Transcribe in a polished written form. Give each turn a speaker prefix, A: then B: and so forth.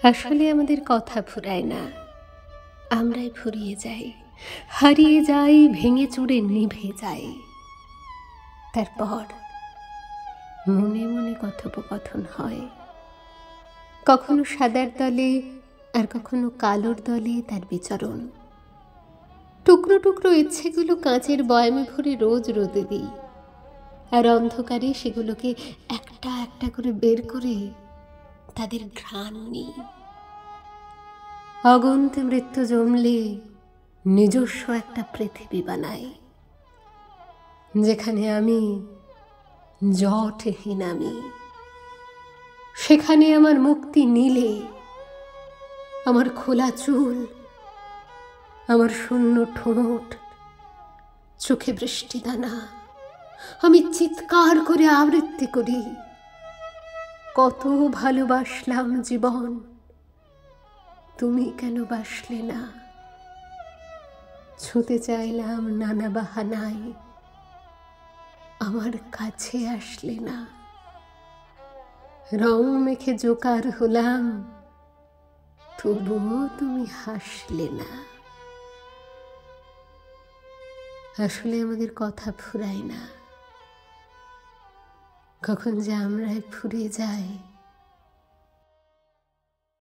A: আসলে আমাদের কথা ফুরায় না, আমরাই ফুরিয়ে যাই, হারিয়ে যাই, ভেঙে চুরে নিভে যাই। তারপর মনে মনে কথোপকথন হয়, কখনো সাদার দলে আর কখনো কালোর দলে তার বিচরণ। টুকরো টুকরো ইচ্ছেগুলো কাঁচের বয়ামে ভরে রোজ রোদে দিই, আর অন্ধকারে সেগুলোকে একটা একটা করে বের করে তাদের ঘ্রাণ নিই। অগন্তি মৃত্যু জমলে নিজস্ব একটা পৃথিবী বানাই, যেখানে আমি জটহীন, আমি সেখানে আমার মুক্তি নীলে, আমার খোলা চুল, আমার শূন্য ঠোঁট, চোখে বৃষ্টিদানা। আমি চিৎকার করে আবৃত্তি করি, কত ভালোবাসলাম জীবন, তুমি কেন বাসলে না। ছুঁতে চাইলাম নানা বাহানায়, আমার কাছে আসলে না। রং মেখে জোকার হলাম, তবুও তুমি হাসলে না। আসলে আমাদের কথা ফুরায় না, কখন যে আমরাই ফুরিয়ে যাই